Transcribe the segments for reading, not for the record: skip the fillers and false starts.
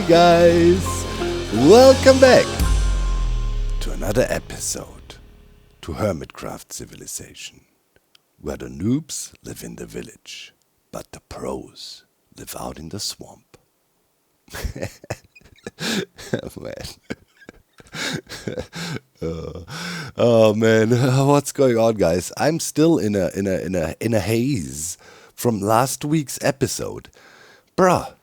guys, welcome back to another episode to Hermitcraft civilization, where the noobs live in the village, but the pros live out in the swamp. Man. Oh man, what's going on, guys? I'm still in a haze from last week's episode. Bruh,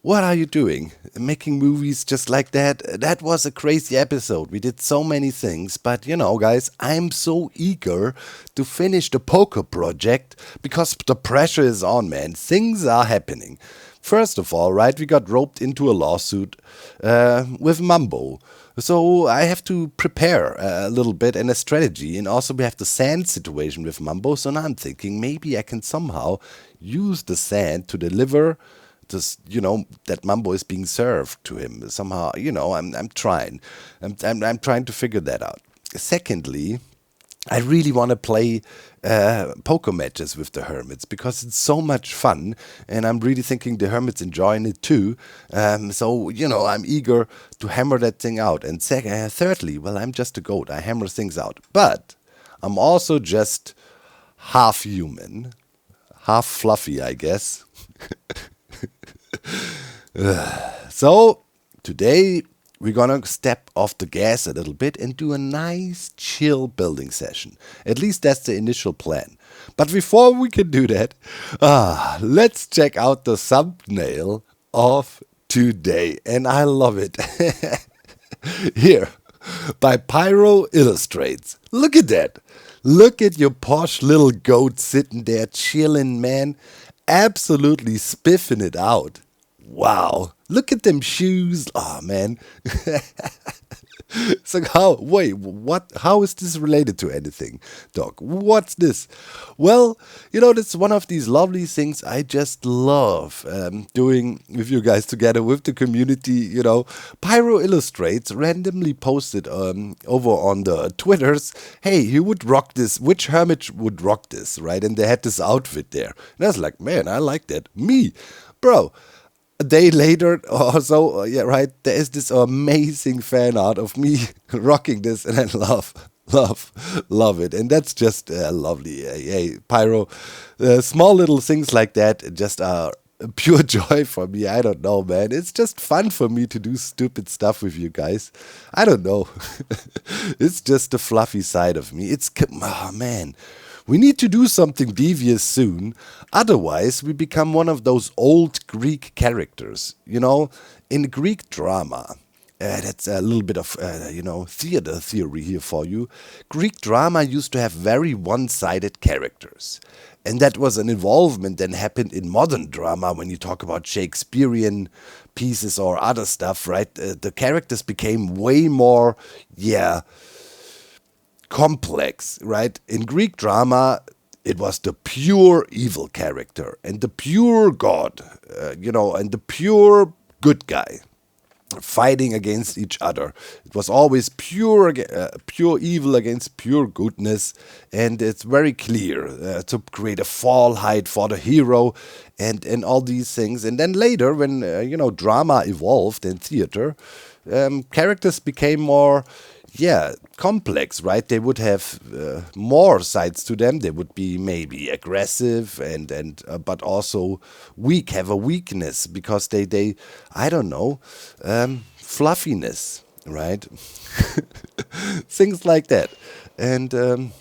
what are you doing? Making movies just like that? That was a crazy episode. We did so many things, but you know, guys, I'm so eager to finish the poker project because the pressure is on, man. Things are happening. First of all, right, we got roped into a lawsuit with Mambo. So I have to prepare a little bit and a strategy, and also we have the sand situation with Mambo. So now I'm thinking maybe I can somehow use the sand to deliver this, that Mambo is being served to him somehow. I'm trying. I'm trying to figure that out. Secondly, I really want to play poker matches with the hermits because it's so much fun, and I'm really thinking the hermits enjoying it too. So I'm eager to hammer that thing out. And thirdly, well, I'm just a goat. I hammer things out, but I'm also just half human, half fluffy, I guess. So today we're gonna step off the gas a little bit and do a nice chill building session. At least that's the initial plan. But before we can do that, let's check out the thumbnail of today. And I love it. Here, by Pyro Illustrates. Look at that. Look at your posh little goat sitting there chilling, man. Absolutely spiffing it out. Wow. Look at them shoes. Oh, man. So how is this related to anything, Doc? What's this? Well, that's one of these lovely things I just love doing with you guys together with the community. Pyro Illustrates randomly posted over on the Twitters, hey, who would rock this? Which hermit would rock this, right? And they had this outfit there. And I was like, man, I like that. Me. Bro. A day later or so, there is this amazing fan art of me rocking this, and I love it. And that's just lovely. Hey, Pyro, small little things like that just are pure joy for me. I don't know, man. It's just fun for me to do stupid stuff with you guys. I don't know. It's just the fluffy side of me. Man. We need to do something devious soon, otherwise we become one of those old Greek characters. In Greek drama, that's a little bit of, theater theory here for you. Greek drama used to have very one-sided characters. And that was an involvement that happened in modern drama when you talk about Shakespearean pieces or other stuff, right? The characters became way more, complex, right? In Greek drama, it was the pure evil character and the pure god, and the pure good guy fighting against each other. It was always pure evil against pure goodness, and it's very clear to create a fall height for the hero and all these things. And then later, when drama evolved in theater, characters became more complex, right? They would have more sides to them. They would be maybe aggressive and but also weak, have a weakness because they I don't know, fluffiness, right? Things like that. And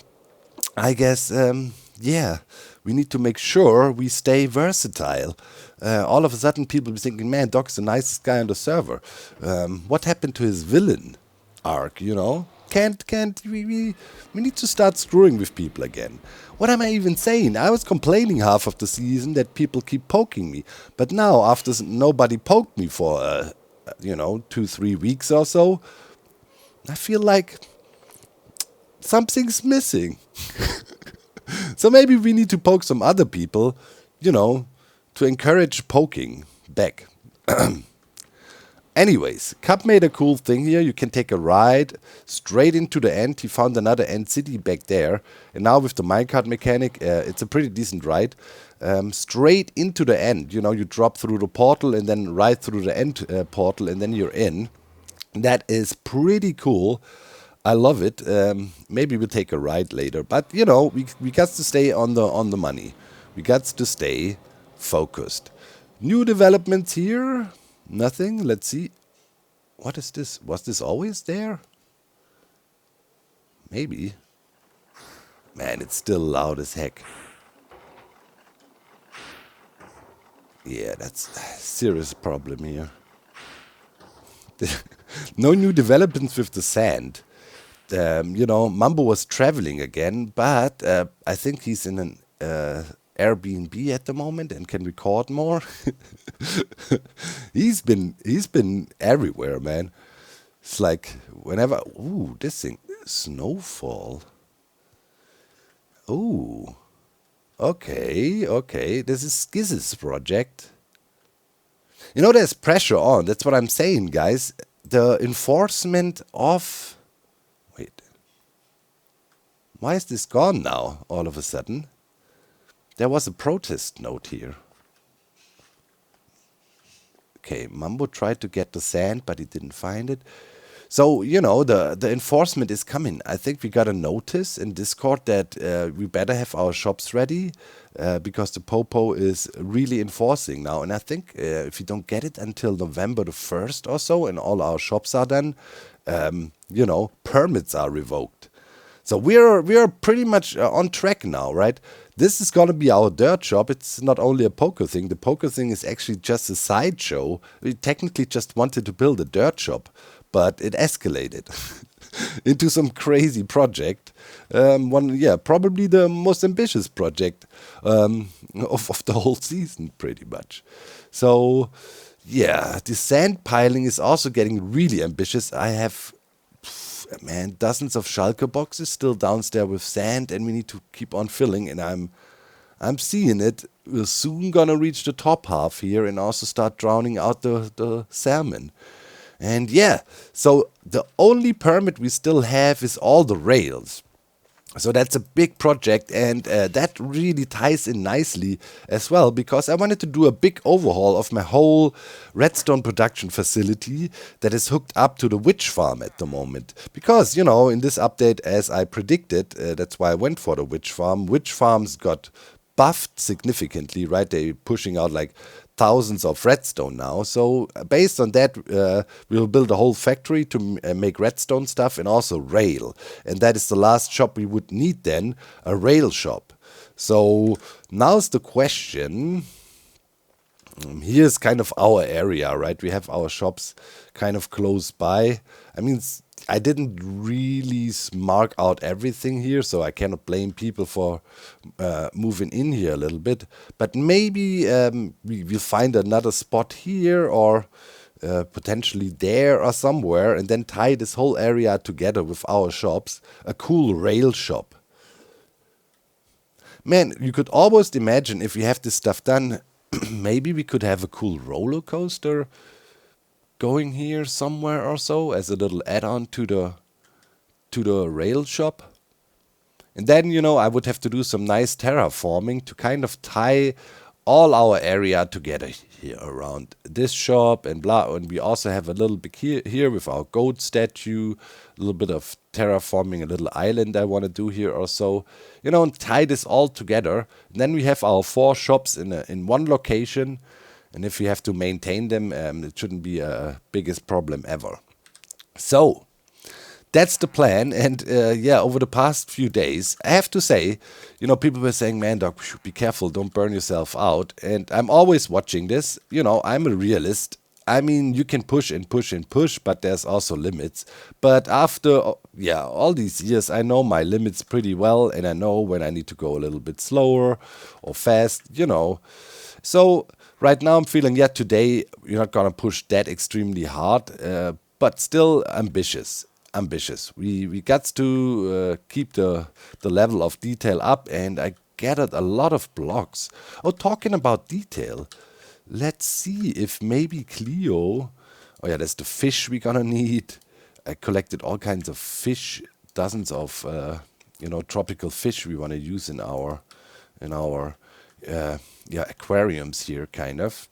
I guess we need to make sure we stay versatile. All of a sudden people be thinking, man, Doc's the nicest guy on the server. What happened to his villain arc, we need to start screwing with people again. What am I even saying? I was complaining half of the season that people keep poking me, but now after nobody poked me for 2-3 weeks or so, I feel like something's missing. So maybe we need to poke some other people, to encourage poking back. Anyways, Cup made a cool thing here. You can take a ride straight into the end. He found another end city back there. And now with the minecart mechanic, it's a pretty decent ride. straight into the end. You know, you drop through the portal and then right through the end portal, and then you're in. That is pretty cool. I love it. Maybe we'll take a ride later, but you know, we got to stay on the money. We got to stay focused. New developments here? Nothing. Let's see. What is this? Was this always there? Maybe. Man, it's still loud as heck. Yeah, that's a serious problem here. No new developments with the sand. You know, Mambo was traveling again, but I think he's in an Airbnb at the moment and can record more. He's been everywhere, man. It's like whenever. Ooh, this thing, snowfall. Ooh, okay, okay. This is Skiz's project. You know, there's pressure on. That's what I'm saying, guys. The enforcement of. Wait, why is this gone now? All of a sudden, there was a protest note here. Okay, Mambo tried to get the sand, but he didn't find it. So, you know, the enforcement is coming. I think we got a notice in Discord that we better have our shops ready because the Popo is really enforcing now. And I think if we don't get it until November the 1st or so and all our shops are done, you know, permits are revoked. So we are pretty much on track now, right? This is gonna be our dirt shop. It's not only a poker thing. The poker thing is actually just a sideshow. We technically just wanted to build a dirt shop, but it escalated into some crazy project. Yeah, probably the most ambitious project of the whole season, pretty much. So, yeah, the sand piling is also getting really ambitious. I have man, dozens of Schalke boxes still downstairs with sand, and we need to keep on filling. And I'm seeing it. We're soon gonna reach the top half here, and also start drowning out the salmon. And yeah, so the only permit we still have is all the rails. So that's a big project, and that really ties in nicely as well, because I wanted to do a big overhaul of my whole redstone production facility that is hooked up to the witch farm at the moment. Because, you know, in this update, as I predicted, that's why I went for the witch farm. Witch farms got buffed significantly, right? They're pushing out like thousands of redstone now. So based on that, we'll build a whole factory to make redstone stuff and also rail. And that is the last shop we would need then, a rail shop. So now's the question. Here's kind of our area, right? We have our shops kind of close by. I mean, I didn't really mark out everything here, so I cannot blame people for moving in here a little bit. But maybe we'll find another spot here or potentially there or somewhere, and then tie this whole area together with our shops. A cool rail shop. Man, you could almost imagine if we have this stuff done, maybe we could have a cool roller coaster going here somewhere or so as a little add-on to the rail shop. And then, you know, I would have to do some nice terraforming to kind of tie all our area together here around this shop and blah. And we also have a little bit here with our goat statue, a little bit of terraforming, a little island I want to do here or so, you know, and tie this all together. And then we have our 4 shops in one location. And if we have to maintain them, it shouldn't be a biggest problem ever. So that's the plan. And yeah, over the past few days, I have to say, you know, people were saying, man, Doc, be careful, don't burn yourself out. And I'm always watching this. You know, I'm a realist. I mean, you can push and push and push, but there's also limits. But after, yeah, all these years, I know my limits pretty well. And I know when I need to go a little bit slower or fast, you know. So right now I'm feeling, yeah, today you're not going to push that extremely hard, but still ambitious. We got to keep the level of detail up, and I gathered a lot of blocks. Oh, talking about detail, let's see if maybe Cleo, oh yeah, that's the fish we're gonna need. I collected all kinds of fish, dozens of, you know, tropical fish we want to use in our uh, yeah, aquariums here, kind of.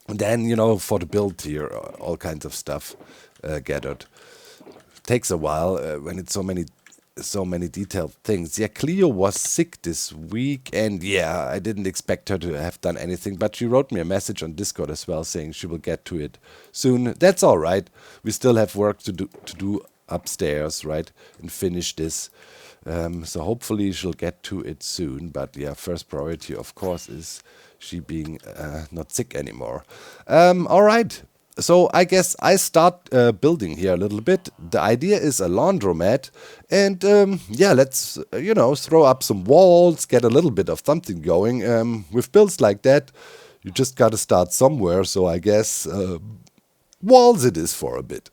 And then, for the build here, all kinds of stuff gathered. Takes a while when it's so many detailed things. Yeah, Cleo was sick this week, and yeah, I didn't expect her to have done anything, but she wrote me a message on Discord as well saying she will get to it soon. That's all right. We still have work to do upstairs, right, and finish this. So hopefully she'll get to it soon. But yeah, first priority, of course, is she being not sick anymore. All right. So I guess I start building here a little bit. The idea is a laundromat, and yeah, let's throw up some walls, get a little bit of something going. With builds like that, you just gotta start somewhere. So I guess walls it is for a bit.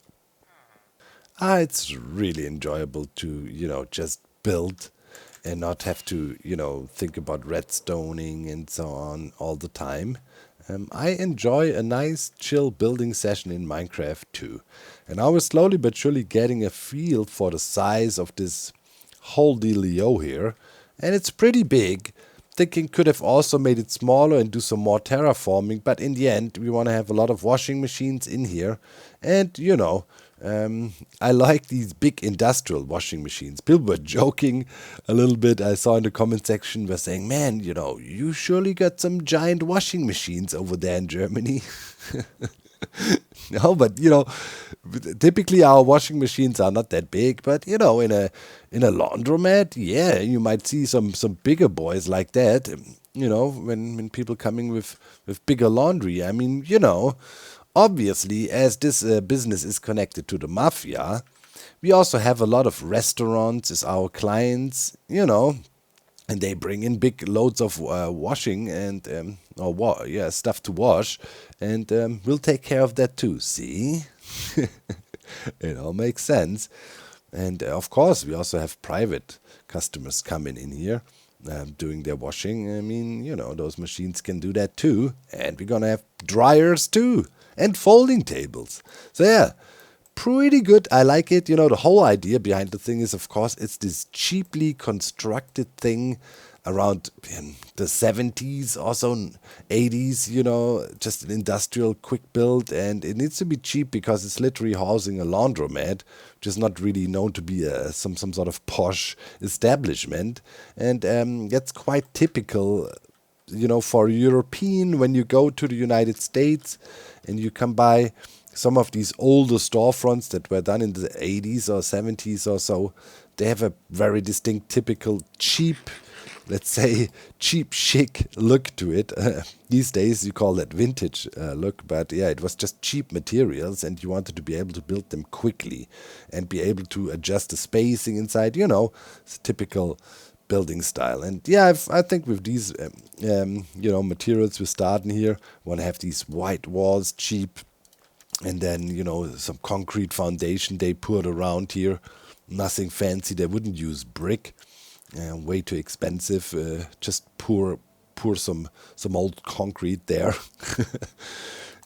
It's really enjoyable to, just build and not have to, think about redstoning and so on all the time. I enjoy a nice, chill building session in Minecraft too. And I was slowly but surely getting a feel for the size of this whole dealio here. And it's pretty big. Thinking could have also made it smaller and do some more terraforming, but in the end, we want to have a lot of washing machines in here. And, I like these big industrial washing machines. People were joking a little bit. I saw in the comment section, were saying, man, you surely got some giant washing machines over there in Germany. No, but typically our washing machines are not that big. But in a laundromat, yeah, you might see some bigger boys like that. When people coming with bigger laundry. I mean, obviously, as this business is connected to the mafia, we also have a lot of restaurants as our clients. And they bring in big loads of washing and stuff to wash, and we'll take care of that too. See, it all makes sense. And of course, we also have private customers coming in here. Doing their washing. I mean, those machines can do that too. And we're gonna have dryers too. And folding tables. So, yeah, pretty good. I like it. The whole idea behind the thing is, of course, it's this cheaply constructed thing around the 70s, also 80s, just an industrial quick build. And it needs to be cheap because it's literally housing a laundromat, which is not really known to be some sort of posh establishment. And that's quite typical for European, when you go to the United States and you come by some of these older storefronts that were done in the 80s or 70s or so, they have a very distinct, typical, cheap, let's say, cheap, chic look to it. These days you call that vintage look, but yeah, it was just cheap materials and you wanted to be able to build them quickly and be able to adjust the spacing inside, it's typical building style. And yeah, I think with these materials we're starting here, want to have these white walls, cheap, and then some concrete foundation they poured around here. Nothing fancy. They wouldn't use brick, way too expensive. Just pour some old concrete there.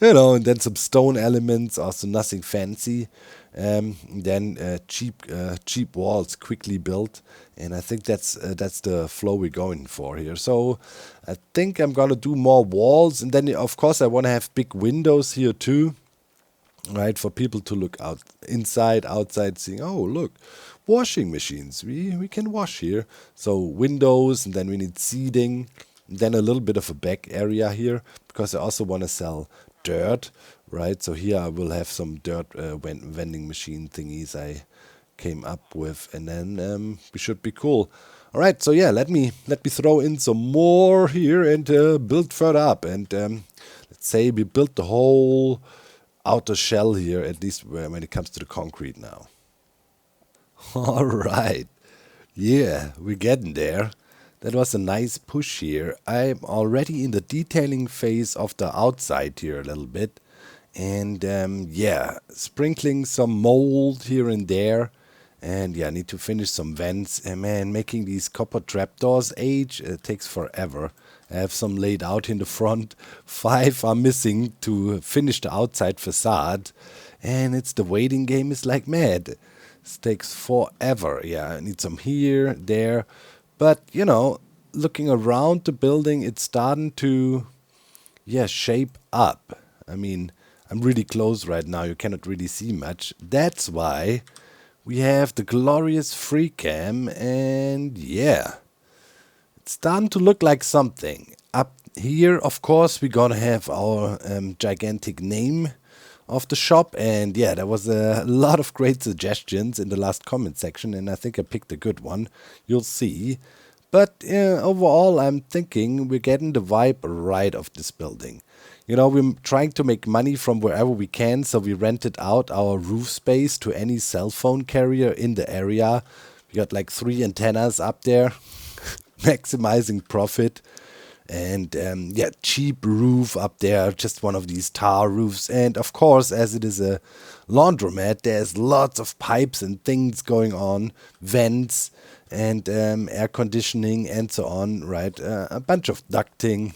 And then some stone elements, also nothing fancy. Then cheap walls, quickly built, and I think that's the flow we're going for here. So I think I'm gonna do more walls, and then of course I want to have big windows here too, right, for people to look out inside, outside, seeing, oh look, washing machines. We can wash here. So windows, and then we need seating. Then a little bit of a back area here, because I also want to sell dirt, right? So here I will have some dirt vending machine thingies I came up with, and then we should be cool. All right, so yeah, let me throw in some more here and build further up. And let's say we built the whole outer shell here, at least when it comes to the concrete now. All right, yeah, we're getting there. That was a nice push here. I'm already in the detailing phase of the outside here a little bit. And yeah, sprinkling some mold here and there. And yeah, I need to finish some vents. And man, making these copper trapdoors age, it takes forever. I have some laid out in the front. 5 are missing to finish the outside facade. And it's the waiting game is like mad. This takes forever. Yeah, I need some here, there. But, looking around the building, it's starting to, yeah, shape up. I mean, I'm really close right now. You cannot really see much. That's why we have the glorious free cam, and yeah, it's starting to look like something. Up here, of course, we're gonna have our gigantic name of the shop, and yeah, there was a lot of great suggestions in the last comment section, and I think I picked a good one. You'll see. But overall, I'm thinking we're getting the vibe right of this building. You know, we're trying to make money from wherever we can, so we rented out our roof space to any cell phone carrier in the area. We got like 3 antennas up there, maximizing profit. And yeah, cheap roof up there, just one of these tar roofs. And of course, as it is a laundromat, there's lots of pipes and things going on, vents and air conditioning and so on, right? A bunch of ducting.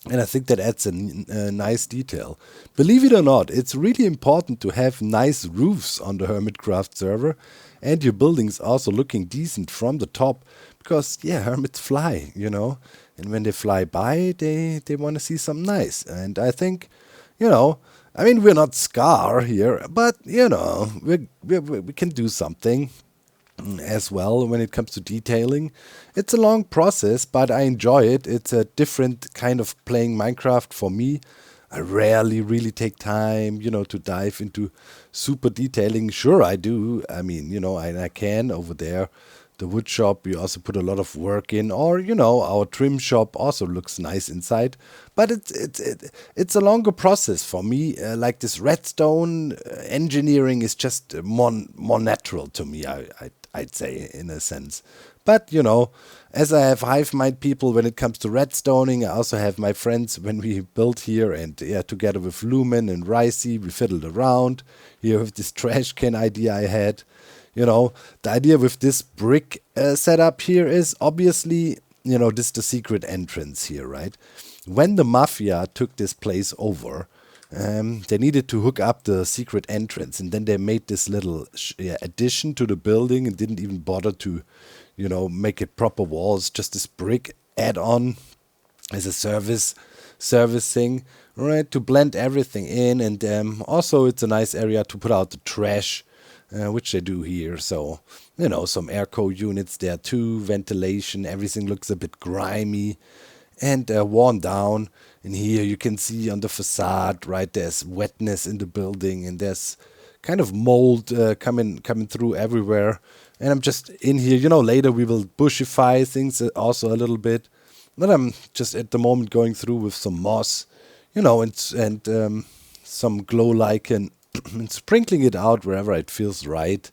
And I think that adds a nice detail. Believe it or not, it's really important to have nice roofs on the Hermitcraft server, and your buildings also looking decent from the top, because yeah, hermits fly, you know, and when they fly by, they want to see something nice. And I think, you know, I mean, we're not Scar here, but you know, we can do something as well when it comes to detailing. It's a long process, but I enjoy it. It's a different kind of playing Minecraft for me. I rarely really take time, you know, to dive into super detailing. Sure, I do. I mean, you know, I can over there. The wood shop, we also put a lot of work in, or you know, our trim shop also looks nice inside. But it's a longer process for me. Like this redstone engineering is just more natural to me. I'd say in a sense. But you know, as I have hive mind people when it comes to redstoning, I also have my friends when we built here, and yeah, together with Lumen and Ricey, we fiddled around here with this trash can idea I had. You know, the idea with this brick setup here is obviously, you know, this is the secret entrance here, right? When the mafia took this place over, they needed to hook up the secret entrance, and then they made this little addition to the building and didn't even bother to, you know, make it proper walls, just this brick add-on as a service thing, right, to blend everything in. And also it's a nice area to put out the trash, which they do here. So, you know, some airco units there too, ventilation, everything looks a bit grimy and worn down. And here you can see on the facade, right, there's wetness in the building, and there's kind of mold coming through everywhere. And I'm just in here, you know, later we will bushify things also a little bit. But I'm just at the moment going through with some moss, you know, and some glow lichen and sprinkling it out wherever it feels right.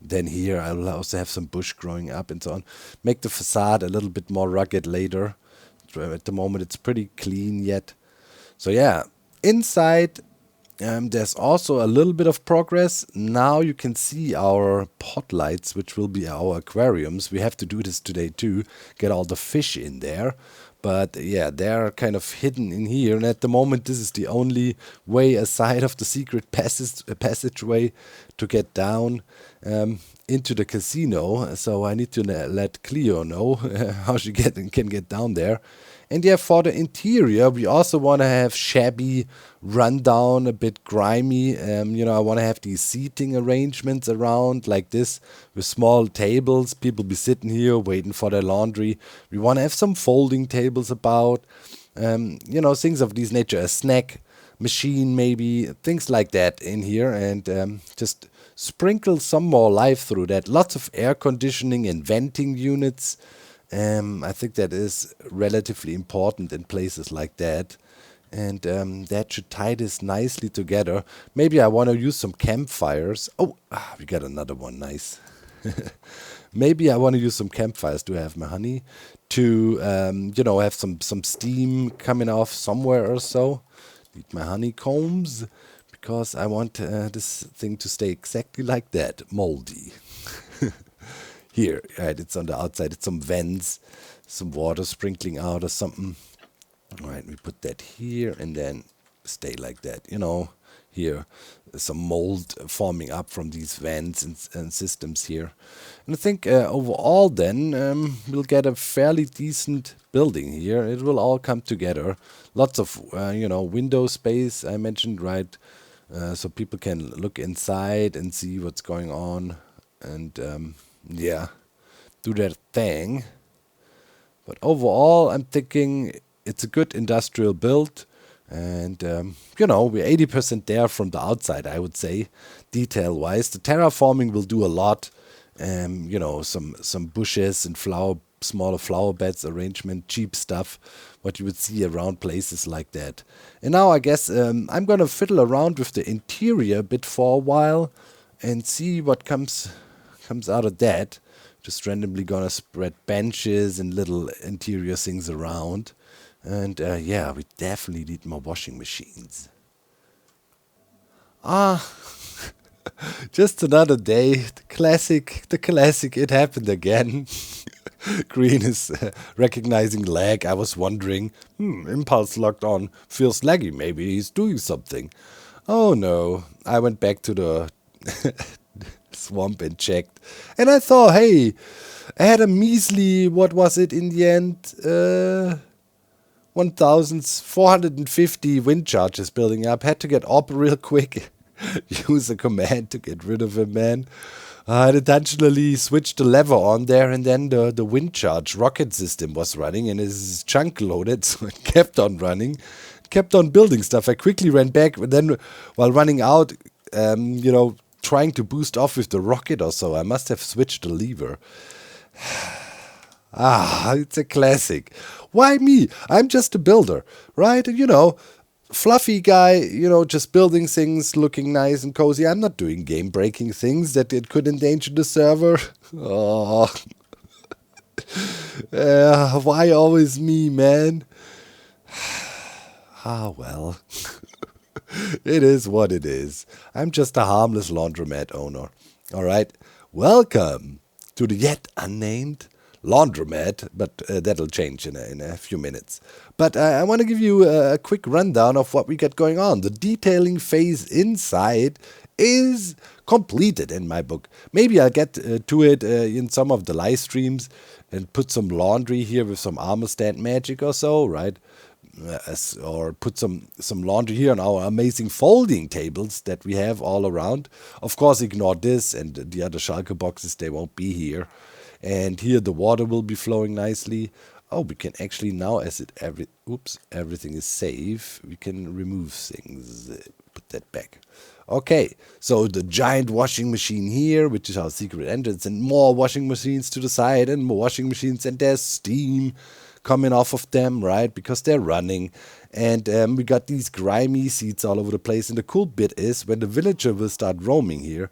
Then here I'll also have some bush growing up and so on. Make the facade a little bit more rugged later. At the moment it's pretty clean yet. So yeah, inside there's also a little bit of progress. Now you can see our pot lights, which will be our aquariums. We have to do this today too, get all the fish in there. But yeah, they're kind of hidden in here. And at the moment, this is the only way aside of the secret passageway to get down into the casino. So I need to let Cleo know how she can get down there. And yeah, for the interior, we also want to have shabby, rundown, a bit grimy. You know, I want to have these seating arrangements around like this with small tables. People be sitting here waiting for their laundry. We want to have some folding tables about, you know, things of this nature. A snack machine maybe, things like that in here. And just sprinkle some more life through that. Lots of air conditioning and venting units. I think that is relatively important in places like that. And that should tie this nicely together. Maybe I want to use some campfires. Oh, we got another one. Nice. Maybe I want to use some campfires to have my honey. To, you know, have some steam coming off somewhere or so. Need my honeycombs. Because I want this thing to stay exactly like that. Moldy. Here, right, it's on the outside. It's some vents, some water sprinkling out or something. All right, we put that here and then stay like that. You know, here, some mold forming up from these vents and systems here. And I think overall then we'll get a fairly decent building here. It will all come together. Lots of, window space I mentioned, right? So people can look inside and see what's going on and, yeah, do their thing. But overall, I'm thinking it's a good industrial build. And, we're 80% there from the outside, I would say, detail-wise. The terraforming will do a lot. Some bushes and smaller flower beds arrangement, cheap stuff, what you would see around places like that. And now I guess I'm going to fiddle around with the interior a bit for a while and see what comes out of that. Just randomly gonna spread benches and little interior things around. And yeah, we definitely need more washing machines. Ah, just another day. The classic, it happened again. Green is recognizing lag. I was wondering, impulse locked on. Feels laggy, maybe he's doing something. Oh no, I went back to the swamp and checked. And I thought, hey, I had a measly, what was it in the end? 1,450 wind charges building up. Had to get up real quick. Use a command to get rid of him, man. I intentionally switched the lever on there, and then the wind charge rocket system was running, and his chunk loaded, so it kept on running. Kept on building stuff. I quickly ran back, but then while running out, trying to boost off with the rocket or so, I must have switched the lever. It's a classic. Why me? I'm just a builder, right? Fluffy guy, just building things, looking nice and cozy. I'm not doing game-breaking things that it could endanger the server. Oh. Why always me, man? Well. It is what it is. I'm just a harmless laundromat owner. All right. Welcome to the yet unnamed Laundromat, but that'll change in a few minutes. But I want to give you a quick rundown of what we got going on. The detailing phase inside is completed in my book. Maybe I'll get to it in some of the live streams and put some laundry here with some armor stand magic or so, right? Or put some laundry here on our amazing folding tables that we have all around. Of course, ignore this and the other shulker boxes, they won't be here. And here the water will be flowing nicely. Oh, we can actually now, everything is safe, we can remove things. Put that back. Okay, so the giant washing machine here, which is our secret entrance, and more washing machines to the side, and more washing machines, and there's steam coming off of them, right? Because they're running. And we got these grimy seats all over the place. And the cool bit is when the villager will start roaming here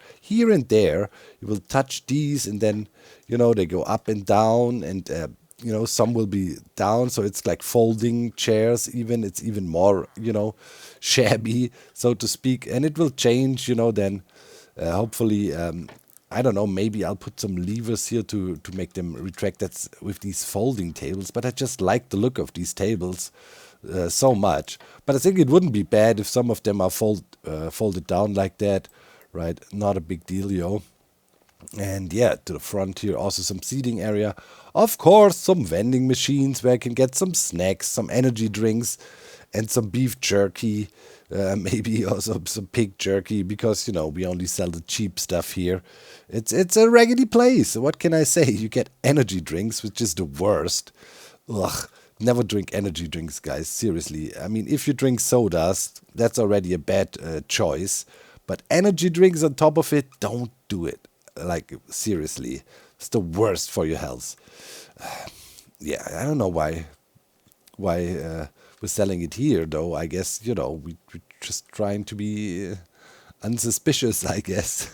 and there, you will touch these and then, they go up and down and, some will be down. So it's like folding chairs even. It's even more, shabby, so to speak. And it will change, then hopefully... I don't know, maybe I'll put some levers here to make them retract. That's with these folding tables, but I just like the look of these tables so much. But I think it wouldn't be bad if some of them are folded down like that, right? Not a big deal, yo. And yeah, to the front here, also some seating area. Of course, some vending machines where I can get some snacks, some energy drinks, and some beef jerky. Maybe also some pig jerky, because, we only sell the cheap stuff here. It's a raggedy place. What can I say? You get energy drinks, which is the worst. Ugh, never drink energy drinks, guys. Seriously. I mean, if you drink sodas, that's already a bad choice. But energy drinks on top of it, don't do it. Like, seriously. It's the worst for your health. Yeah, I don't know why we're selling it here, though. I guess, we're just trying to be unsuspicious, I guess.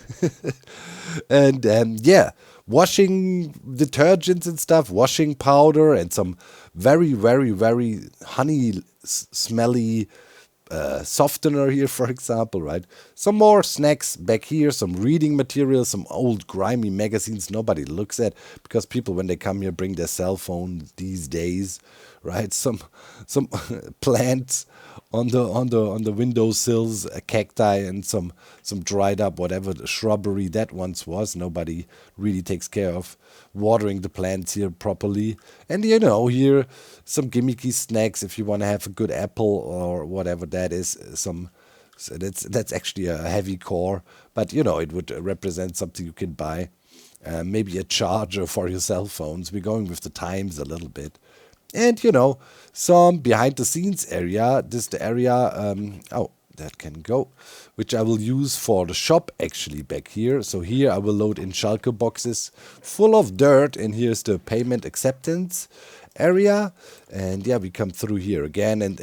And yeah, washing detergents and stuff, washing powder, and some very, very, very honey smelly softener here, for example, right? Some more snacks back here, some reading material, some old grimy magazines nobody looks at, because people, when they come here, bring their cell phone these days, right? Some plants on the windowsills, a cacti, and some dried up whatever the shrubbery that once was. Nobody really takes care of watering the plants here properly. And here some gimmicky snacks if you want to have a good apple or whatever that is. So that's actually a heavy core, but it would represent something you can buy. Maybe a charger for your cell phones. We're going with the times a little bit. And some behind the scenes area. This is the area, oh, that can go, which I will use for the shop actually back here. So here I will load in shulker boxes full of dirt, and here's the payment acceptance area. And yeah, we come through here again, and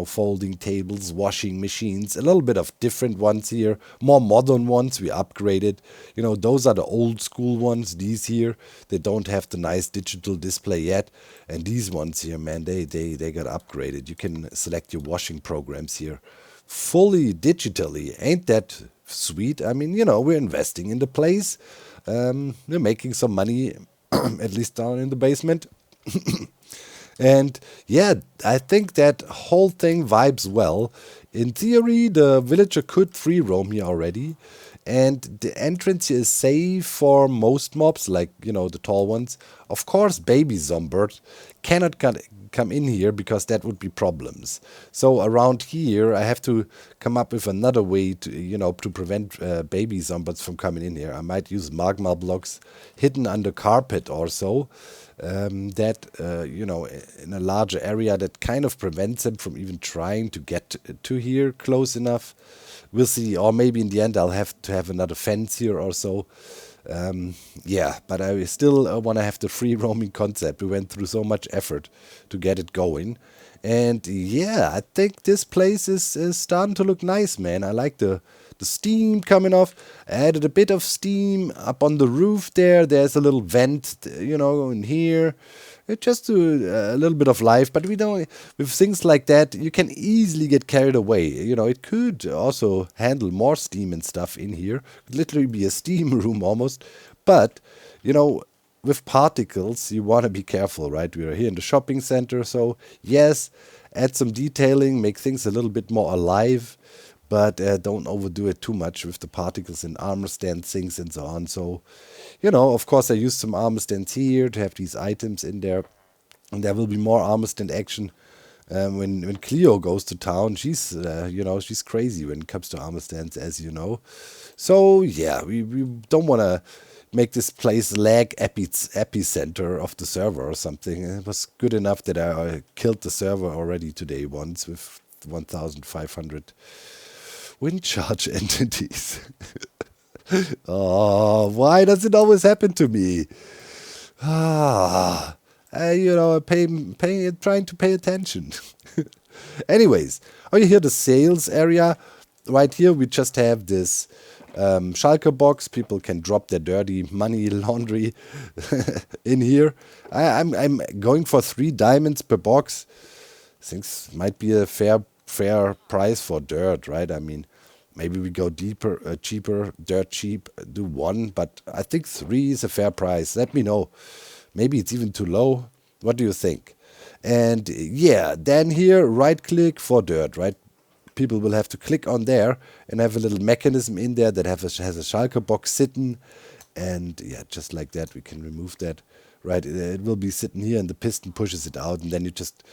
folding tables, washing machines, a little bit of different ones here, more modern ones we upgraded. Those are the old school ones. These here, they don't have the nice digital display yet, and these ones here, man, they got upgraded. You can select your washing programs here fully digitally. Ain't that sweet? I mean, we're investing in the place. We're making some money, at least down in the basement. And yeah, I think that whole thing vibes well. In theory, the villager could free roam here already, and the entrance here is safe for most mobs, like the tall ones. Of course, baby Zombird cannot come in here because that would be problems. So around here, I have to come up with another way to prevent baby Zombies from coming in here. I might use magma blocks hidden under carpet or so. That in a larger area that kind of prevents them from even trying to get to here close enough. We'll see, or maybe in the end I'll have to have another fence here or so. Yeah, but I still want to have the free roaming concept. We went through so much effort to get it going. And yeah, I think this place is starting to look nice, man. I like the steam coming off. I added a bit of steam up on the roof there. There's a little vent, in here. It just to a little bit of life, but we don't. With things like that, you can easily get carried away. It could also handle more steam and stuff in here. Could literally be a steam room almost. But with particles, you want to be careful, right? We are here in the shopping center, so yes, add some detailing, make things a little bit more alive, but don't overdo it too much with the particles and armor stand things and so on. So, of course, I used some armor stands here to have these items in there, and there will be more armor stand action when Cleo goes to town. She's crazy when it comes to armor stands, as you know. So yeah, we don't want to make this place lag epicenter of the server or something. It was good enough that I killed the server already today once with 1,500 wind charge entities. Oh, why does it always happen to me? Trying to pay attention. Anyways, you hear the sales area. Right here, we just have this shulker box. People can drop their dirty money, laundry in here. I'm going for 3 diamonds per box. Things might be a fair price for dirt, right? I mean, maybe we go deeper, cheaper, dirt cheap, do 1, but I think 3 is a fair price. Let me know. Maybe it's even too low. What do you think? And yeah, then here, right click for dirt, right? People will have to click on there and have a little mechanism in there that has a shulker box sitting. And yeah, just like that, we can remove that. Right, it will be sitting here and the piston pushes it out, and then you just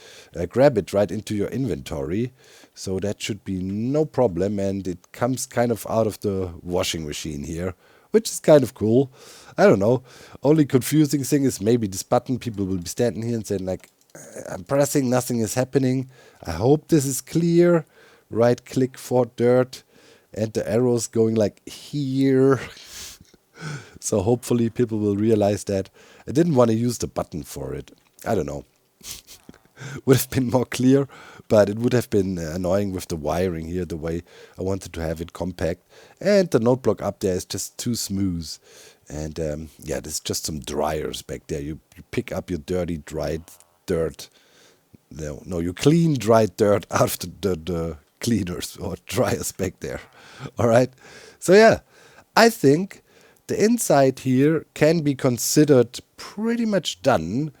grab it right into your inventory. So that should be no problem, and it comes kind of out of the washing machine here, which is kind of cool. I don't know. Only confusing thing is maybe this button. People will be standing here and saying like, I'm pressing, nothing is happening. I hope this is clear. Right click for dirt, and the arrows going like here. So hopefully people will realize that. I didn't want to use the button for it. I don't know. Would have been more clear, but it would have been annoying with the wiring here, the way I wanted to have it compact. And the note block up there is just too smooth. And yeah, there's just some dryers back there. You pick up your dirty, dried dirt. No, you clean, dried dirt out of the cleaners or dryers back there. All right? So yeah, I think the inside here can be considered pretty much done.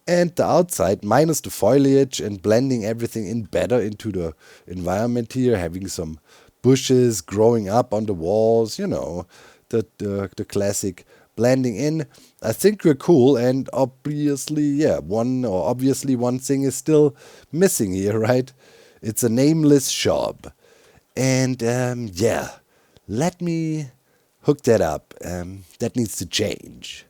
And the outside, minus the foliage and blending everything in better into the environment here, having some bushes growing up on the walls, the classic blending in. I think we're cool, and obviously one thing is still missing here, right? It's a nameless shop. And let me hook that up. That needs to change.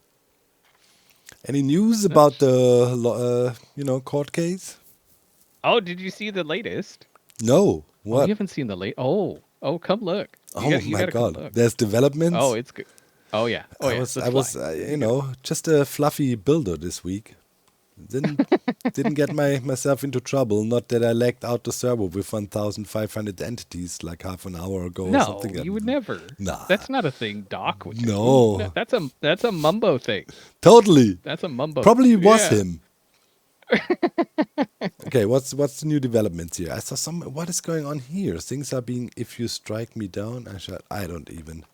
Any news about That's. the court case? Oh, did you see the latest? No. Oh, you What? haven't seen the late. Oh, come look. Oh You my got to come God. look. There's Oh, developments. it's good. Oh yeah. Oh I yeah. was I Let's was fly. You get it. just a fluffy builder this week. Didn't didn't get myself into trouble. Not that I lagged out the server with 1,500 entities like half an hour ago or No, something. you would never. Nah. That's not a thing Doc would do. No. That's a mumbo thing. Totally. That's a mumbo. Probably was Yeah. him. Okay, what's the new developments here? I saw some. What is going on here? Things are being. If you strike me down, I shall. I don't even.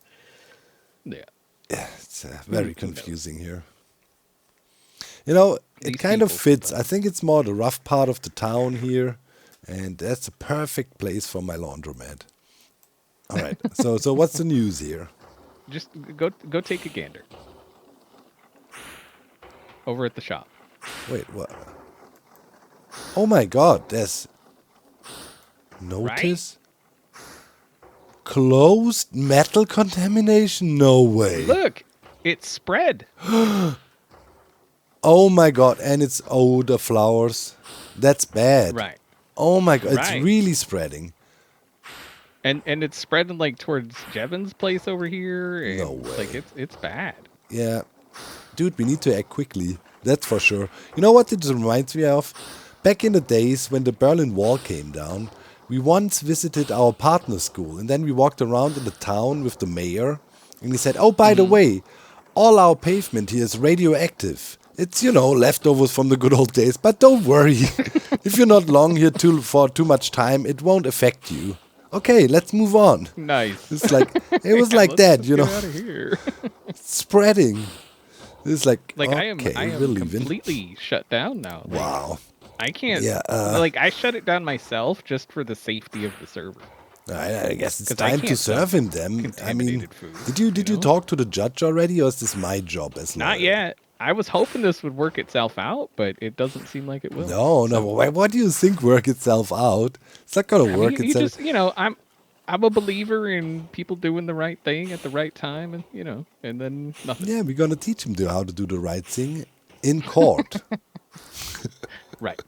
Yeah. Yeah, it's very Who knows? confusing here. It These kind of people fits. I sometimes. think it's more the rough part of the town here, and that's a perfect place for my laundromat. All right. So what's the news here? Just go take a gander over at the shop. Wait, what? Oh my God! There's Right? notice closed metal contamination. No way. Look, it's spread. Oh my God! And it's the flowers. That's bad. Right. Oh my God! It's Right. really spreading. And it's spreading like towards Jevon's place over here, No and like way. it's bad. Yeah, dude, we need to act quickly. That's for sure. You know what it reminds me of? Back in the days when the Berlin Wall came down, we once visited our partner school, and then we walked around in the town with the mayor, and he said, "Oh, by the Hmm. way, all our pavement here is radioactive. It's leftovers from the good old days, but don't worry. If you're not long here for too much time, it won't affect you. Okay, let's move on." Nice. It's like it was Yeah, like that, let's get out of here. spreading. It's like, Like I okay, we're am leaving. completely shut down now. Like Wow. I can't. Yeah. Like I shut it down myself just for the safety of the server I guess it's because I time to can't serve sell him then. I mean, contaminated food. did you talk to the judge already, or is this my job as Not lawyer? yet. I was hoping this would work itself out, but it doesn't seem like it will. No, no. So What do you think work itself out? It's not gonna I mean, work you itself. just I'm a believer in people doing the right thing at the right time, and and then nothing. Yeah, we're gonna teach him how to do the right thing in court. Right.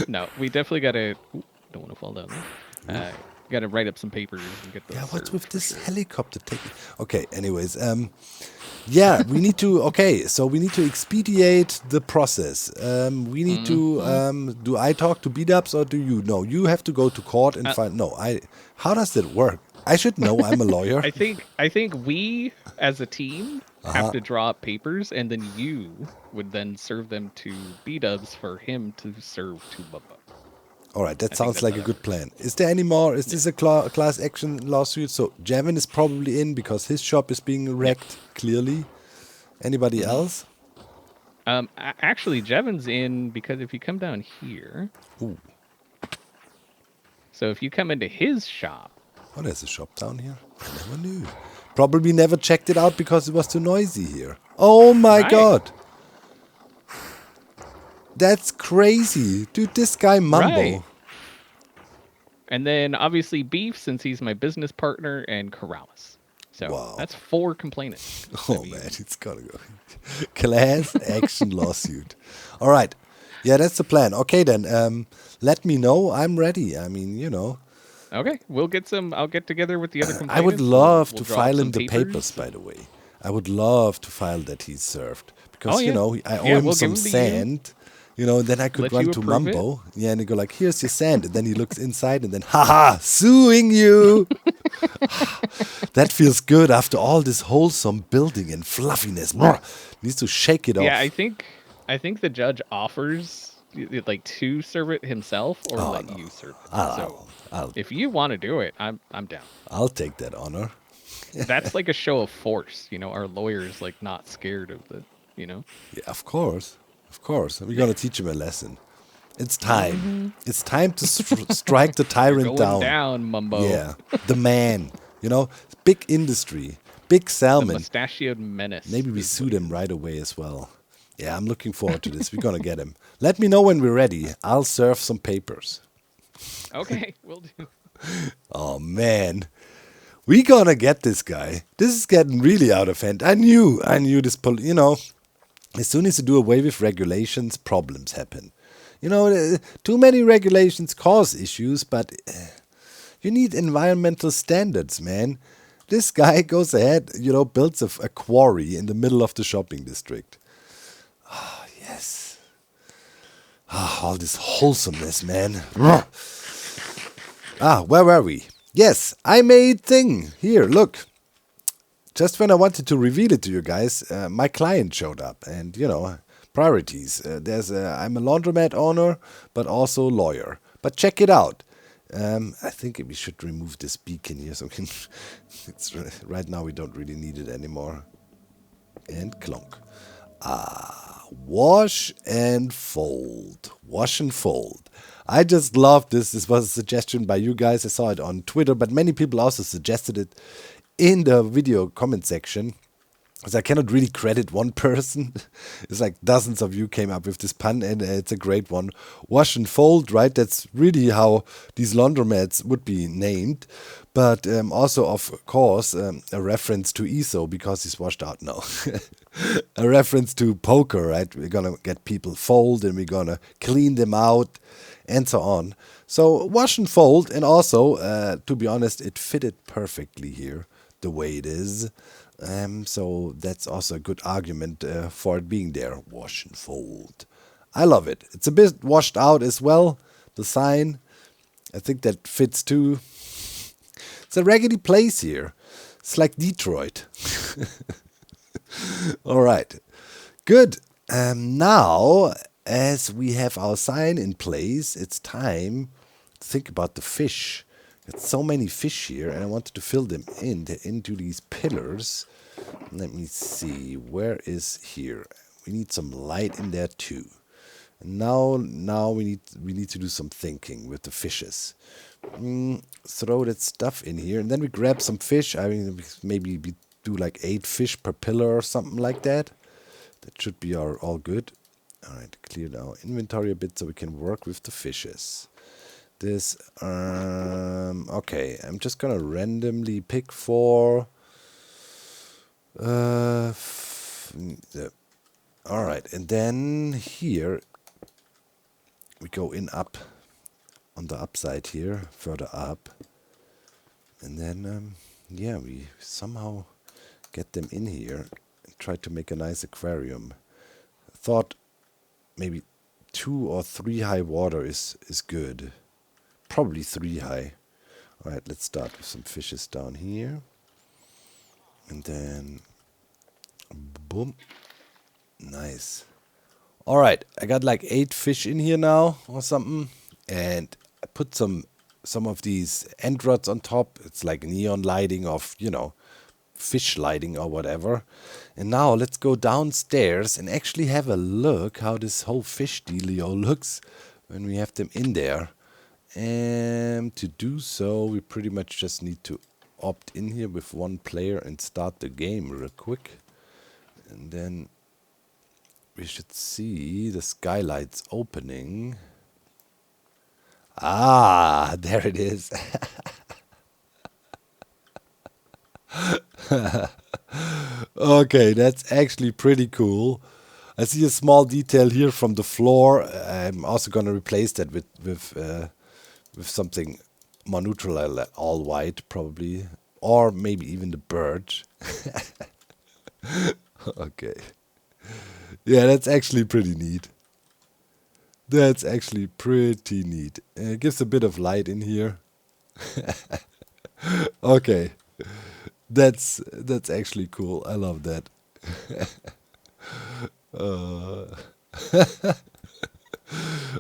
No, we definitely gotta. Ooh, don't want to fall down there. Gotta write up some papers and get those Yeah, what's with served for this sure. helicopter taking? Okay, anyways, yeah, we need to. Okay, so we need to expedite the process. We need to. Hmm. Do I talk to beat ups or do you? No, you have to go to court and Uh, find. No, I. How does that work? I should know. I'm a lawyer. I think we as a team Uh have huh. to draw up papers, and then you would then serve them to B Dubs for him to serve to Bubba. All right, that I think sounds that's like how a that good works. plan. Is there any more? Is Yeah. this a class action lawsuit? So Javin is probably in because his shop is being Yeah. wrecked. Clearly, anybody Hmm. else? Actually, Jevon's in because if you come down here, Ooh, so if you come into his shop, oh, there's a shop down here. I never knew. Probably never checked it out because it was too noisy here. Oh my right, god, that's crazy, dude. This guy right, Mumbo. and then obviously Beef since he's my business partner and Corrales. So Wow. that's four complainants. I Oh man, mean, it's gonna go. Class action lawsuit. All right. Yeah, that's the plan. Okay then. Let me know. I'm ready. I mean, okay, we'll get some. I'll get together with the other I would complainants. love We'll to draw up file some him the papers. papers. By the way, I would love to file that he's served Oh because yeah, I owe yeah. him We'll give some them to you. sand. And then I could Let run you to approve it. Mumbo. Yeah, and he go like, "Here's your sand," and then he looks inside, and then, haha, suing you. That feels good after all this wholesome building and fluffiness. Brr. Needs to shake it Yeah, off. I think the judge offers like to serve it himself or Oh let no, you serve it. So I'll, I'll, if you want to do it, I'm down. I'll take that honor. That's like a show of force. Our lawyers like not scared of the. Yeah, of course. Of course, we're gonna teach him a lesson. It's time. Mm-hmm. It's time to strike the You're tyrant going down. down, Mumbo. Yeah, the man. Big industry, big The salmon. mustachioed menace Maybe we is sue what he them is. right away as well. Yeah, I'm looking forward to this. We're gonna get him. Let me know when we're ready. I'll serve some papers. Okay, we'll do. Oh man, we gonna get this guy. This is getting really out of hand. I knew this. As soon as you do away with regulations, problems happen. Too many regulations cause issues, but you need environmental standards, man. This guy goes ahead, builds a quarry in the middle of the shopping district. Yes. All this wholesomeness, man. Where were we? Yes, I made thing. Here, look. Just when I wanted to reveal it to you guys, my client showed up, and priorities. I'm a laundromat owner, but also lawyer. But check it out. I think we should remove this beacon here, so we can. Right now we don't really need it anymore. And clunk. Wash and fold. Wash and fold. I just love this. This was a suggestion by you guys. I saw it on Twitter, but many people also suggested it in the video comment section. Because I cannot really credit one person. It's like dozens of you came up with this pun, and it's a great one. Wash and fold, right? That's really how these laundromats would be named. But also, of course, a reference to ESO because he's washed out. No. A reference to poker, right? We're going to get people fold and we're going to clean them out and so on. So wash and fold. And also, to be honest, it fitted perfectly here the way it is. So that's also a good argument for it being there. Wash and fold. I love it. It's a bit washed out as well. The sign. I think that fits too. It's a raggedy place here. It's like Detroit. All right. Good. Now, as we have our sign in place, it's time to think about the fish. Got so many fish here, and I wanted to fill them into these pillars. Let me see. Where is here? We need some light in there too. And now we need to do some thinking with the fishes. Throw that stuff in here, and then we grab some fish. I mean, maybe we do like 8 fish per pillar or something like that. That should be all good. All right, clear our inventory a bit so we can work with the fishes. This, okay, I'm just gonna randomly pick 4. All right, and then here we go up on the upside here, further up, and then yeah, we somehow get them in here and try to make a nice aquarium. I thought maybe 2 or 3 high water is good. Probably 3 high. All right, let's start with some fishes down here. And then, boom. Nice. All right, I got like 8 fish in here now or something. And I put some of these end rods on top. It's like neon lighting of, fish lighting or whatever. And now let's go downstairs and actually have a look how this whole fish dealio looks when we have them in there. And to do so, we pretty much just need to opt in here with 1 player and start the game real quick. And then we should see the skylights opening. Ah, there it is. Okay, that's actually pretty cool. I see a small detail here from the floor. I'm also going to replace that with something more neutral, all white probably, or maybe even the bird. Okay. Yeah, that's actually pretty neat. That's actually pretty neat. It gives a bit of light in here. Okay. That's actually cool. I love that.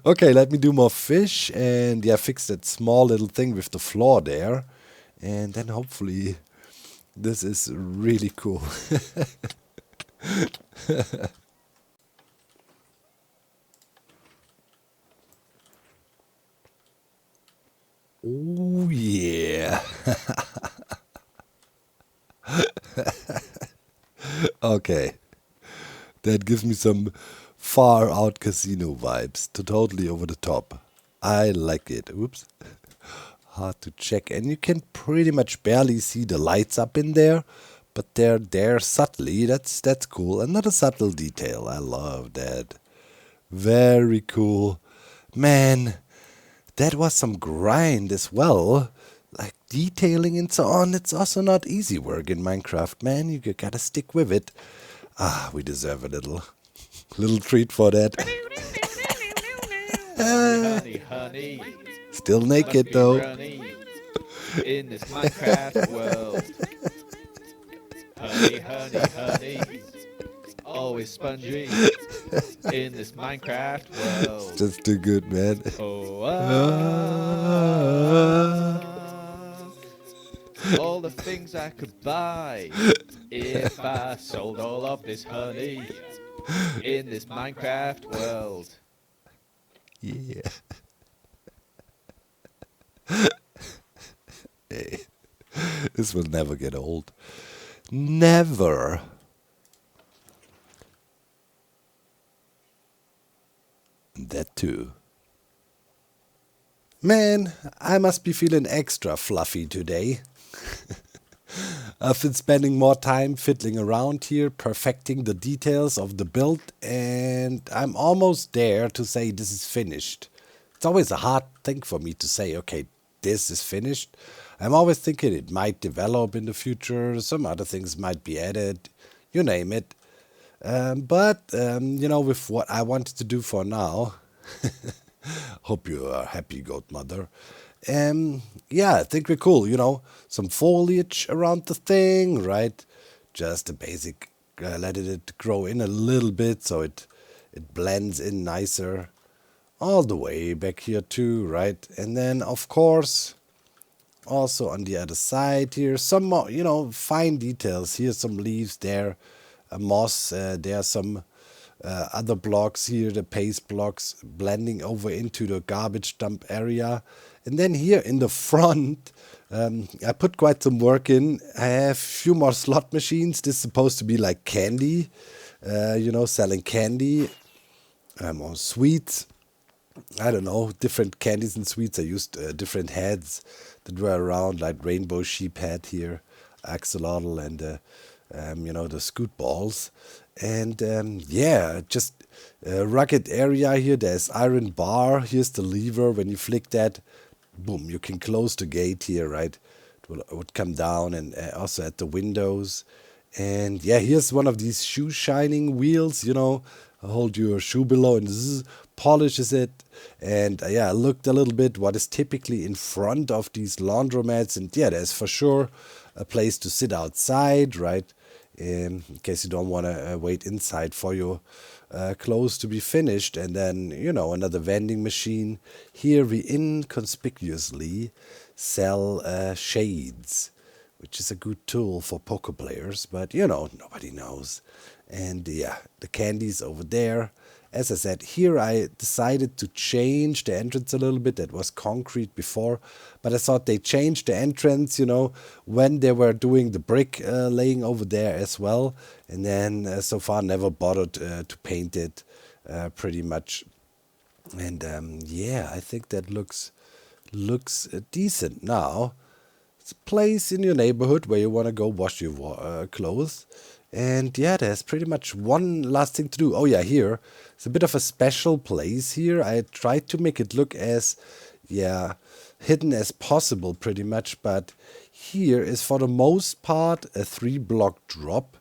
Okay, let me do more fish and yeah, fix that small little thing with the floor there. And then hopefully this is really cool. Oh yeah. Okay. That gives me some far out casino vibes. Totally over the top. I like it. Oops. Hard to check. And you can pretty much barely see the lights up in there. But they're there subtly. That's cool. Another subtle detail. I love that. Very cool. Man, that was some grind as well. Like detailing and so on. It's also not easy work in Minecraft, man. You gotta stick with it. Ah, we deserve a little treat for that. Honey, honey, honey, Still must naked be though. runny in this Minecraft world. Honey, honey, honey, always spongy in this Minecraft It's world. just too good, man. Oh, Ah. all the things I could buy if I sold all of this honey in this Minecraft world. Yeah. Hey, this will never get old. Never. That too. Man, I must be feeling extra fluffy today. I've been spending more time fiddling around here, perfecting the details of the build, and I'm almost there to say this is finished. It's always a hard thing for me to say, okay, this is finished. I'm always thinking it might develop in the future, some other things might be added, you name it. But with what I wanted to do for now, hope you are happy, goat mother. Yeah, I think we're cool. Some foliage around the thing, right? Just the basic. Let it grow in a little bit so it blends in nicer. All the way back here too, right? And then of course also on the other side here, some more, fine details. Here some leaves, there a moss, there are some other blocks here, the paste blocks blending over into the garbage dump area. And then here in the front, I put quite some work in. I have a few more slot machines. This is supposed to be like candy, selling candy or sweets. I don't know, different candies and sweets. I used different heads that were around, like rainbow sheep head here, axolotl, and the scoot balls. And yeah, just a rugged area here. There's iron bar. Here's the lever. When you flick that, boom, you can close the gate here, right? It would come down, and also at the windows. And yeah, here's one of these shoe shining wheels, hold your shoe below and polishes it. And yeah, I looked a little bit what is typically in front of these laundromats. And yeah, there's for sure a place to sit outside, right? In case you don't want to wait inside for your clothes to be finished. And then, another vending machine. Here we inconspicuously sell shades, which is a good tool for poker players, but nobody knows. And yeah, the candies over there. As I said, here I decided to change the entrance a little bit. That was concrete before, but I thought they changed the entrance, when they were doing the brick laying over there as well. And then so far never bothered to paint it pretty much. And yeah, I think that looks decent now. It's a place in your neighborhood where you want to go wash your clothes. And yeah, there's pretty much one last thing to do. Oh yeah, here. It's a bit of a special place here. I tried to make it look as, yeah, hidden as possible pretty much. But here is for the most part a 3-block drop,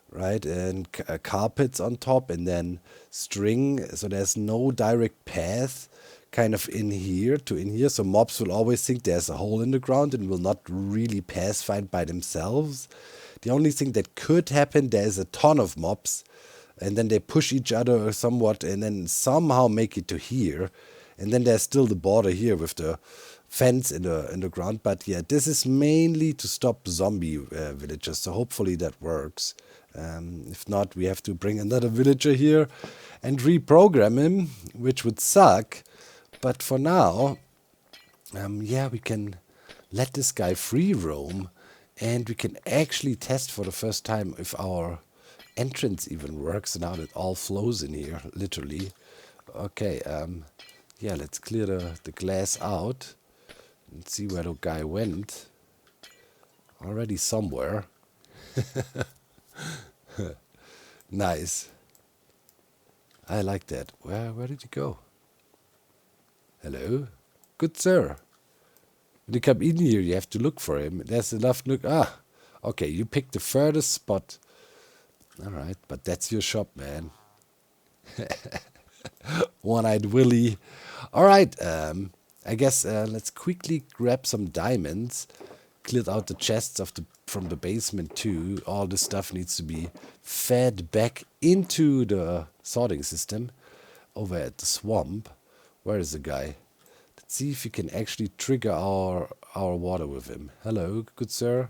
right? And carpets on top and then string. So there's no direct path kind of in here to in here. So mobs will always think there's a hole in the ground and will not really pass find by themselves. The only thing that could happen, there's a ton of mobs and then they push each other somewhat and then somehow make it to here. And then there's still the border here with the fence in the ground. But yeah, this is mainly to stop zombie villagers. So hopefully that works. If not, we have to bring another villager here and reprogram him, which would suck. But for now, Yeah, we can let this guy free roam, and we can actually test for the first time if our entrance even works. Now that all flows in here, literally. Okay, yeah, let's clear the glass out and see where the guy went. Already somewhere. Nice. I like that. Where did he go? Hello? Good sir. When you come in here, you have to look for him. There's enough look. Ah, okay, you picked the furthest spot. All right, but that's your shop, man. One-eyed Willie. All right, I guess let's quickly grab some diamonds. Cleared out the chests from the basement too. All this stuff needs to be fed back into the sorting system over at the swamp. Where is the guy? Let's see if we can actually trigger our water with him. Hello, good sir.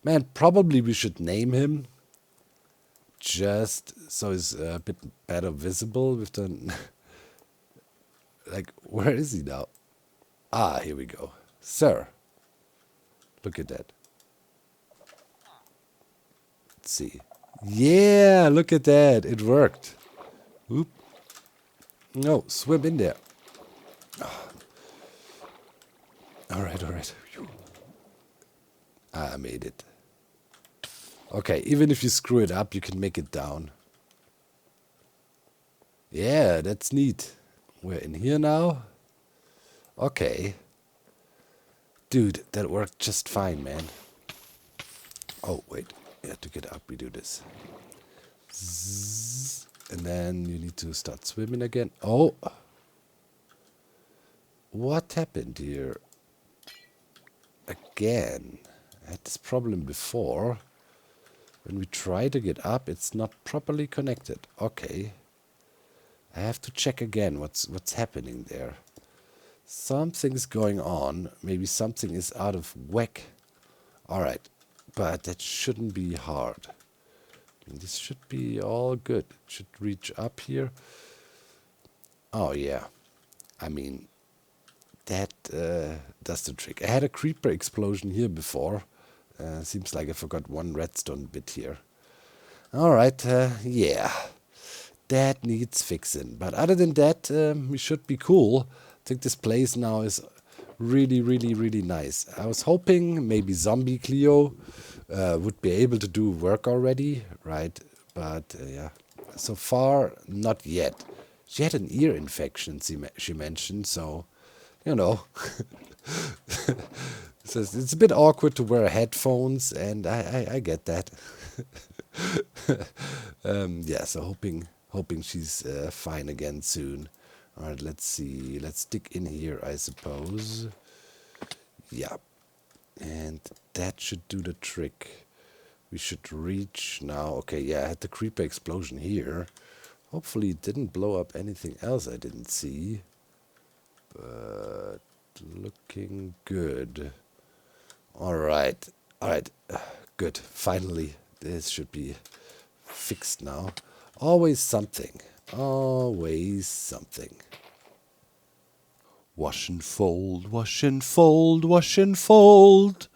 Man, probably we should name him just so he's a bit better visible with the... Like, where is he now? Ah, here we go. Sir. Look at that. Let's see. Yeah, look at that. It worked. Oop. No, swim in there. All right, all right. I made it. Okay, even if you screw it up, you can make it down. Yeah, that's neat. We're in here now. Okay. Dude, that worked just fine, man. Oh, wait. Yeah, to get up, we do this. Zzz. And then you need to start swimming again. Oh. What happened here? Again. I had this problem before. When we try to get up, it's not properly connected. Okay. I have to check again what's happening there. Something's going on. Maybe something is out of whack. Alright. But that shouldn't be hard. This should be all good. It should reach up here. Oh, yeah. I mean, that does the trick. I had a creeper explosion here before. Seems like I forgot one redstone bit here. Alright, yeah. That needs fixing. But other than that, we should be cool. I think this place now is really, really, really nice. I was hoping maybe Zombie Cleo would be able to do work already, right? But yeah, so far, not yet. She had an ear infection, she mentioned, so, you know. So it's a bit awkward to wear headphones, and I get that. Yeah, so hoping she's fine again soon. All right, let's see. Let's dig in here, I suppose. Yeah, and that should do the trick. We should reach now. Okay, yeah, I had the creeper explosion here. Hopefully it didn't blow up anything else I didn't see. But looking good. All right, good. Finally, this should be fixed now. Always something. Always something. Wash and fold, wash and fold, wash and fold.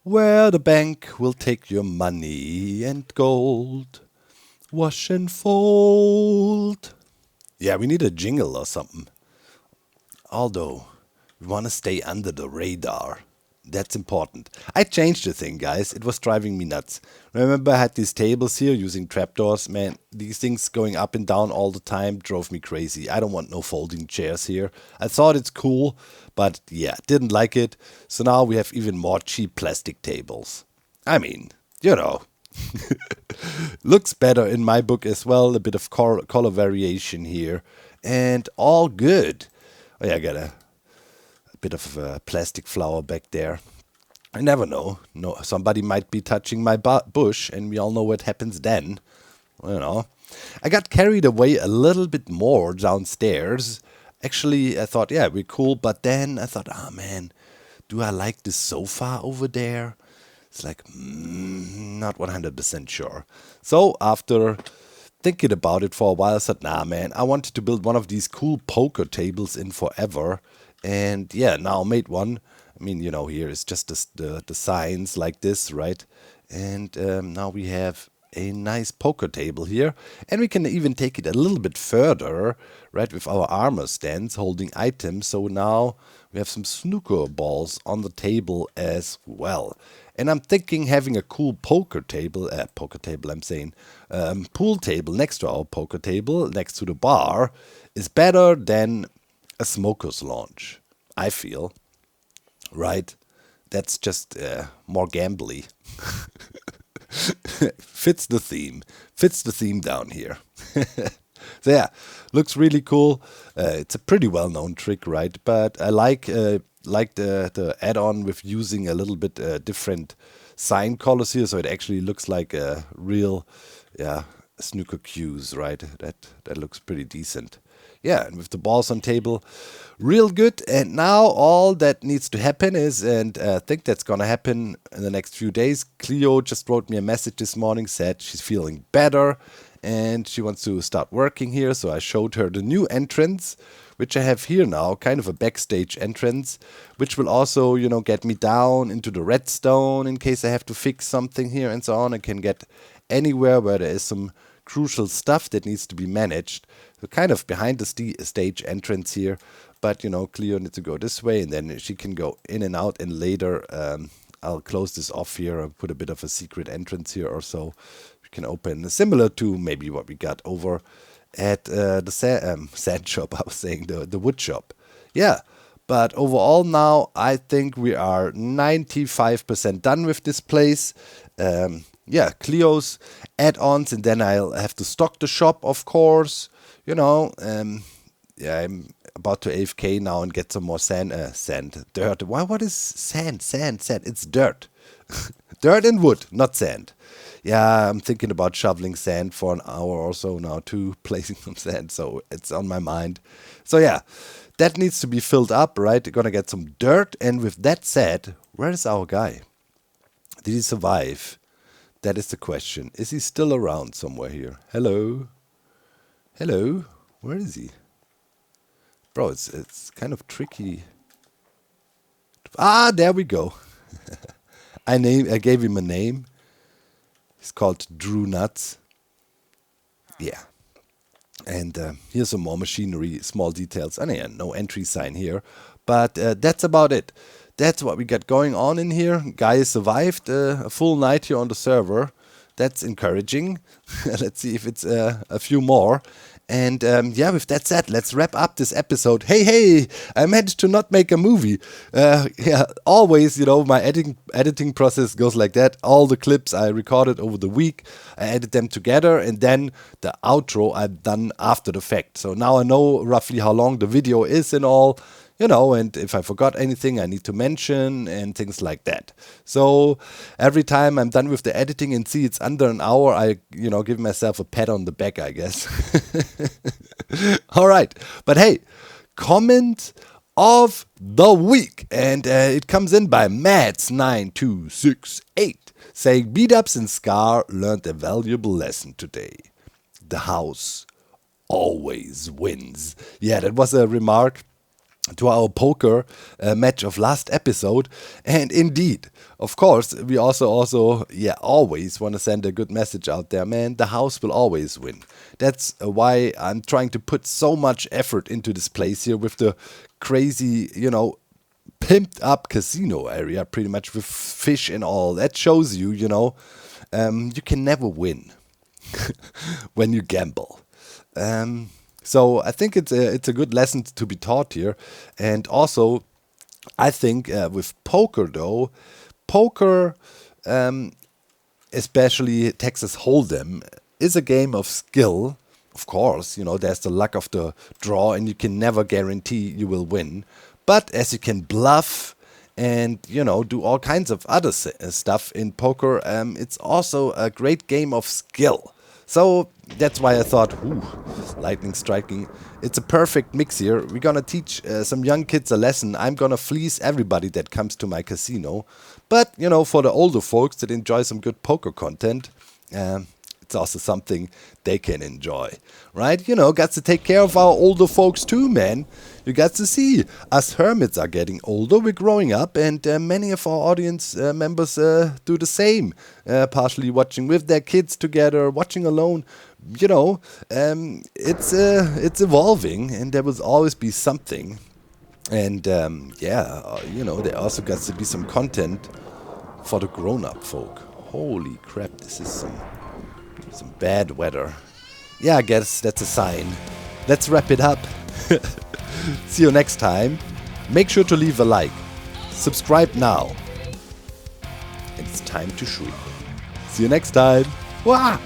Where the bank will take your money and gold. Wash and fold. Yeah, we need a jingle or something. Although, we want to stay under the radar. That's important. I changed the thing, guys. It was driving me nuts. Remember, I had these tables here using trapdoors. Man, these things going up and down all the time drove me crazy. I don't want no folding chairs here. I thought it's cool, but yeah, didn't like it. So now we have even more cheap plastic tables. I mean, you know. Looks better in my book as well. A bit of color variation here. And all good. Oh yeah, I got a bit of a plastic flower back there. I never know. No, somebody might be touching my bush, and we all know what happens then. You know, I got carried away a little bit more downstairs. Actually, I thought, yeah, we're cool, but then I thought, oh man, do I like the sofa over there? It's like, not 100% sure. So after thinking about it for a while, I said, nah, man, I wanted to build one of these cool poker tables in forever. And yeah, now made one. I mean, here is just the signs like this, right? And now we have a nice poker table here. And we can even take it a little bit further, right, with our armor stands holding items. So now we have some snooker balls on the table as well. And I'm thinking having a cool I'm saying, pool table next to our poker table, next to the bar, is better than a smoker's lounge, I feel, right? That's just more gambly. Fits the theme down here. So yeah, looks really cool. It's a pretty well-known trick, right? But I like the add-on with using a little bit different sign colors here, so it actually looks like a real, yeah, snooker cues, right? That looks pretty decent. Yeah, and with the balls on table, real good. And now all that needs to happen is, and I think that's gonna happen in the next few days. Cleo just wrote me a message this morning, said she's feeling better and she wants to start working here. So I showed her the new entrance, which I have here now, kind of a backstage entrance, which will also, get me down into the redstone in case I have to fix something here and so on. I can get anywhere where there is some crucial stuff that needs to be managed. So kind of behind the stage entrance here, but Cleo needs to go this way, and then she can go in and out. And later, I'll close this off here. I'll put a bit of a secret entrance here or so. We can open similar to maybe what we got over at the sand shop. I was saying the wood shop. Yeah. But overall now, I think we are 95% done with this place. Yeah, Cleo's add-ons, and then I'll have to stock the shop, of course. Yeah, I'm about to AFK now and get some more dirt. Why? What is sand? Sand. It's dirt. Dirt and wood, not sand. Yeah, I'm thinking about shoveling sand for an hour or so now too, placing some sand, so it's on my mind. So yeah, that needs to be filled up, right? Gonna get some dirt, and with that said, where is our guy? Did he survive? That is the question. Is he still around somewhere here? Hello? Hello? Where is he? Bro, it's kind of tricky. Ah, there we go. I gave him a name. He's called Drew Nuts. Yeah. And here's some more machinery, small details. And yeah, no entry sign here. But that's about it. That's what we got going on in here. Guy survived a full night here on the server. That's encouraging. Let's see if it's a few more. And yeah, with that said, let's wrap up this episode. Hey, I managed to not make a movie. Yeah, always, my editing process goes like that. All the clips I recorded over the week, I edit them together, and then the outro I've done after the fact. So now I know roughly how long the video is and all. And if I forgot anything I need to mention and things like that. So every time I'm done with the editing and see it's under an hour, I, give myself a pat on the back, I guess. All right. But hey, comment of the week. And it comes in by Mads9268 saying, Beat-ups and Scar learned a valuable lesson today. The house always wins. Yeah, that was a remark to our poker match of last episode. And indeed, of course, we also always want to send a good message out there, man. The house will always win. That's why I'm trying to put so much effort into this place here with the crazy, pimped up casino area, pretty much with fish and all. That shows you, you can never win when you gamble. So I think it's a good lesson to be taught here. And also, I think with poker, though, especially Texas Hold'em, is a game of skill. Of course, there's the luck of the draw, and you can never guarantee you will win. But as you can bluff and, do all kinds of other stuff in poker, it's also a great game of skill. So that's why I thought, lightning striking. It's a perfect mix here. We're gonna teach some young kids a lesson. I'm gonna fleece everybody that comes to my casino. But, for the older folks that enjoy some good poker content, it's also something they can enjoy, right? You know, got to take care of our older folks too, man. You got to see us hermits are getting older, we're growing up, and many of our audience members do the same, partially watching with their kids together, watching alone. You know, it's evolving, and there will always be something. And you know, there also got to be some content for the grown-up folk. Holy crap, this is some bad weather. Yeah, I guess that's a sign. Let's wrap it up. See you next time. Make sure to leave a like. Subscribe now. And it's time to shriek. See you next time. Wah!